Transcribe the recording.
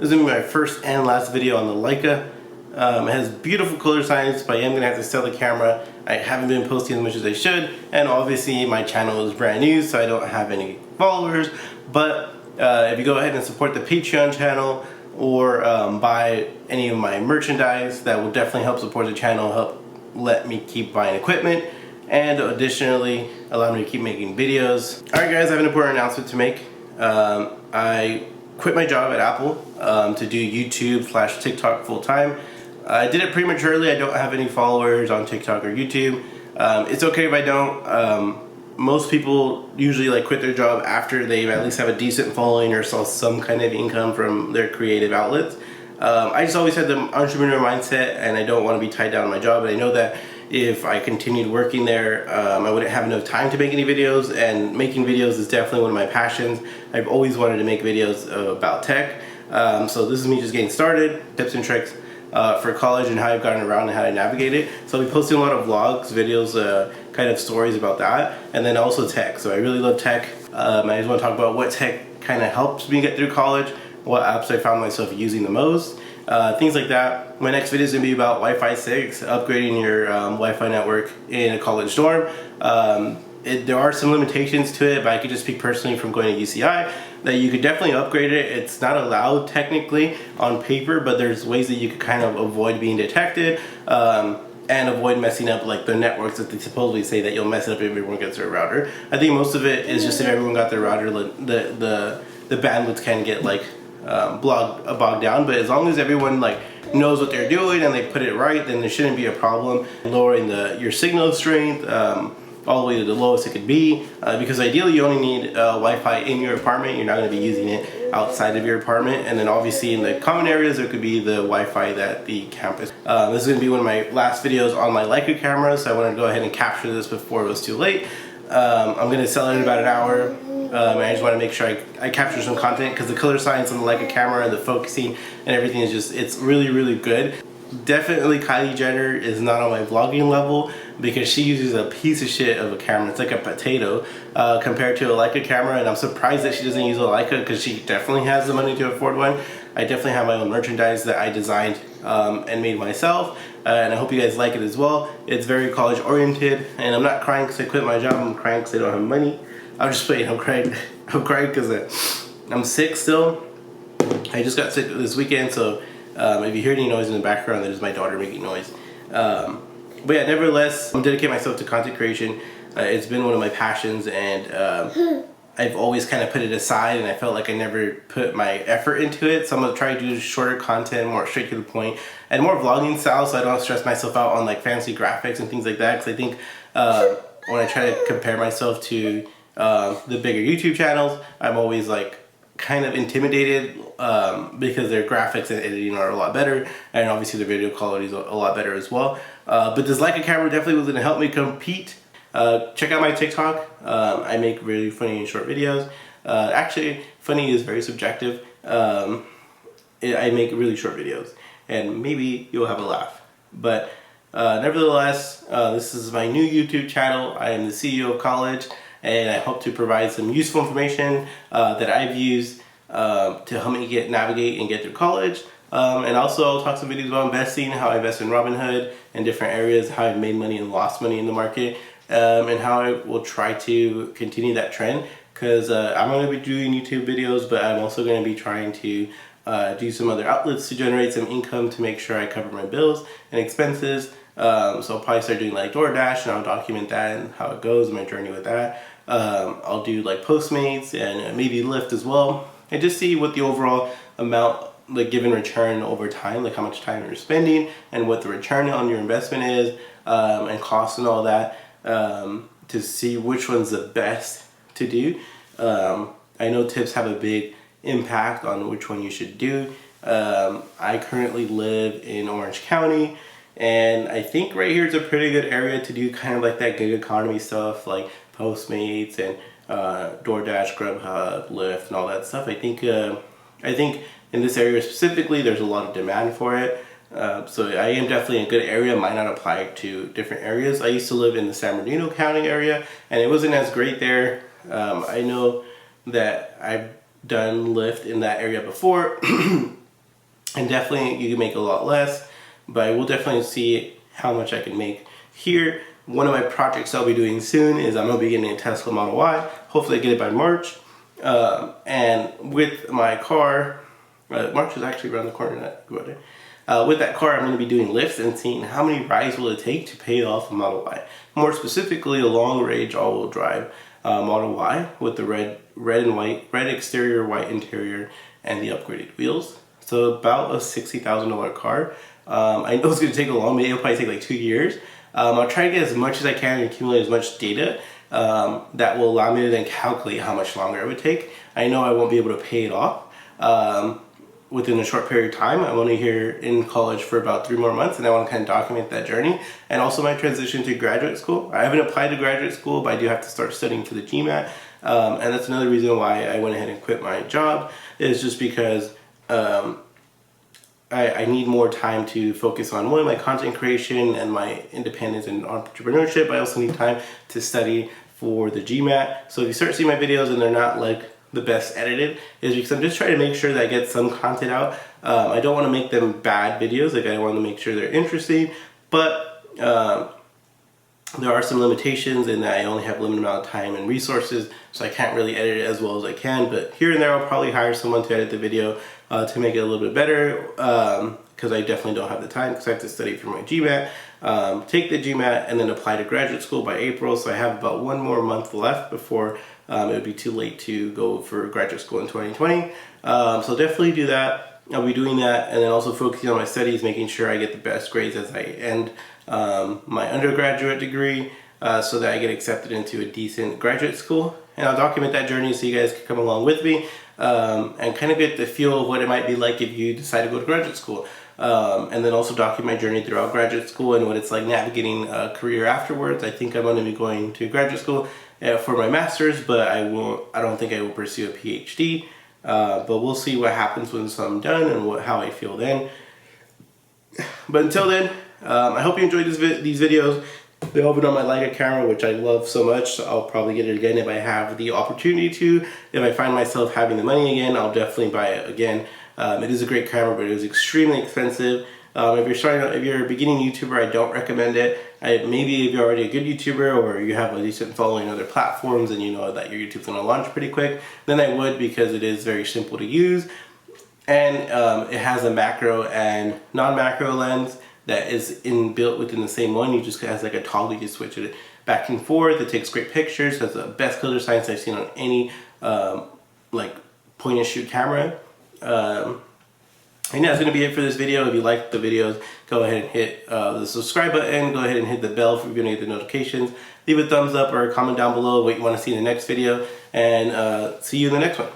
This is going to be my first and last video on the Leica. It has beautiful color science, but I am going to have to sell the camera. I haven't been posting as much as I should, and obviously my channel is brand new, so I don't have any followers. But if you go ahead and support the Patreon channel or buy any of my merchandise, that will definitely help support the channel, help let me keep buying equipment, and additionally allow me to keep making videos. Alright guys, I have an important announcement to make. I quit my job at Apple to do YouTube/TikTok full time. I did it prematurely. I don't have any followers on TikTok or YouTube. It's okay if I don't. Most people usually quit their job after they at least have a decent following or saw some kind of income from their creative outlets. I just always had the entrepreneur mindset, and I don't want to be tied down to my job. And I know that if I continued working there, I wouldn't have enough time to make any videos, and making videos is definitely one of my passions. I've always wanted to make videos about tech. So this is me just getting started, tips and tricks for college and how I've gotten around and how I navigate it. So I'll be posting a lot of vlogs, videos, kind of stories about that, and then also tech. So I really love tech. I just want to talk about what tech kind of helps me get through college, what apps I found myself using the most, things like that. My next video is going to be about Wi-Fi 6, upgrading your Wi-Fi network in a college dorm. There are some limitations to it, but I could just speak personally from going to UCI that you could definitely upgrade it. It's not allowed technically on paper, but there's ways that you could kind of avoid being detected and avoid messing up the networks that they supposedly say that you'll mess up if everyone gets their router. I think most of it is just if everyone got their router, the bandwidth can get bogged down, but as long as everyone knows what they're doing and they put it right, then there shouldn't be a problem. Lowering your signal strength all the way to the lowest it could be, because ideally you only need Wi-Fi in your apartment. You're not going to be using it outside of your apartment, and then obviously in the common areas there could be the Wi-Fi that the campus. This is going to be one of my last videos on my Leica camera, so I want to go ahead and capture this before it was too late. I'm going to sell it in about an hour. I just want to make sure I capture some content, because the color science on the Leica camera and the focusing and everything is just, it's really good. Definitely Kylie Jenner is not on my vlogging level, because she uses a piece of shit of a camera. It's like a potato compared to a Leica camera, and I'm surprised that she doesn't use a Leica, because she definitely has the money to afford one. I definitely have my own merchandise that I designed and made myself, and I hope you guys like it as well. It's very college oriented, and I'm not crying because I quit my job. I'm crying because I don't have money. I'm just playing. I'm crying because I'm sick still. I just got sick this weekend, so if you hear any noise in the background, that is my daughter making noise. But yeah, nevertheless, I'm dedicating myself to content creation. It's been one of my passions, and I've always kind of put it aside, and I felt like I never put my effort into it. So I'm going to try to do shorter content, more straight to the point, and more vlogging style, so I don't stress myself out on fancy graphics and things like that. Because I think when I try to compare myself to the bigger YouTube channels, I'm always kind of intimidated because their graphics and editing are a lot better, and obviously the video quality is a lot better as well. But this Leica camera definitely was going to help me compete. Check out my TikTok. I make really funny and short videos. Actually, funny is very subjective. I make really short videos, and maybe you'll have a laugh. But nevertheless, this is my new YouTube channel. I am the CEO of college, and I hope to provide some useful information that I've used to help me navigate and get through college. And also I'll talk some videos about investing, how I invest in Robinhood and different areas, how I've made money and lost money in the market, and how I will try to continue that trend, because I'm going to be doing YouTube videos, but I'm also going to be trying to do some other outlets to generate some income to make sure I cover my bills and expenses. So I'll probably start doing DoorDash, and I'll document that and how it goes, my journey with that. I'll do Postmates and maybe Lyft as well, and just see what the overall amount, given return over time, how much time you're spending and what the return on your investment is, and costs and all that, to see which one's the best to do. I know tips have a big impact on which one you should do. I currently live in Orange County, and I think right here is a pretty good area to do kind of that gig economy stuff, like Postmates and DoorDash, Grubhub, Lyft, and all that stuff. I think in this area specifically, there's a lot of demand for it. So I am definitely in a good area. Might not apply to different areas. I used to live in the San Bernardino County area, and it wasn't as great there. I know that I've done Lyft in that area before, And definitely you can make a lot less, but I will definitely see how much I can make here. One of my projects I'll be doing soon is I'm going to be getting a Tesla Model Y. Hopefully I get it by March. And with my car, March is actually around the corner. With that car, I'm going to be doing lifts and seeing how many rides will it take to pay off a Model Y. More specifically, a long-range all-wheel drive Model Y with the red exterior, white interior, and the upgraded wheels. So about a $60,000 car. I know it's going to take a long, maybe it'll probably take like 2 years. I'll try to get as much as I can and accumulate as much data that will allow me to then calculate how much longer it would take. I know I won't be able to pay it off within a short period of time. I'm only here in college for about 3 more months, and I want to kind of document that journey and also my transition to graduate school. I haven't applied to graduate school, but I do have to start studying for the GMAT, and that's another reason why I went ahead and quit my job, is just because I need more time to focus on my content creation and my independence and entrepreneurship. I also need time to study for the GMAT. So if you start seeing my videos and they're not like the best edited, is because I'm just trying to make sure that I get some content out. I don't want to make them bad videos. Like, I want to make sure they're interesting, but there are some limitations in that I only have a limited amount of time and resources, so I can't really edit it as well as I can. But here and there, I'll probably hire someone to edit the video to make it a little bit better, because I definitely don't have the time, because I have to study for my GMAT, take the GMAT, and then apply to graduate school by April. So I have about 1 more month left before it would be too late to go for graduate school in 2020. So definitely do that. I'll be doing that, and then also focusing on my studies, making sure I get the best grades as I end my undergraduate degree, so that I get accepted into a decent graduate school. And I'll document that journey so you guys can come along with me, and kind of get the feel of what it might be like if you decide to go to graduate school. And then also document my journey throughout graduate school and what it's like navigating a career afterwards. I think I'm going to be going to graduate school for my master's, but I don't think I will pursue a PhD. But we'll see what happens once I'm done and how I feel then. But until then, I hope you enjoyed these videos. They all been on my Leica camera, which I love so much. So I'll probably get it again if I have the opportunity to. If I find myself having the money again, I'll definitely buy it again. It is a great camera, but it was extremely expensive. If you're a beginning YouTuber, I don't recommend it. Maybe if you're already a good YouTuber or you have a decent following on other platforms and you know that your YouTube's gonna launch pretty quick, then I would, because it is very simple to use. And it has a macro and non-macro lens that is built within the same one. You just has like a toggle, you can switch it back and forth. It takes great pictures. Has the best color science I've seen on any like point and shoot camera. And that's going to be it for this video. If you liked the videos, go ahead and hit the subscribe button. Go ahead and hit the bell if you're going to get the notifications. Leave a thumbs up or a comment down below what you want to see in the next video. And see you in the next one.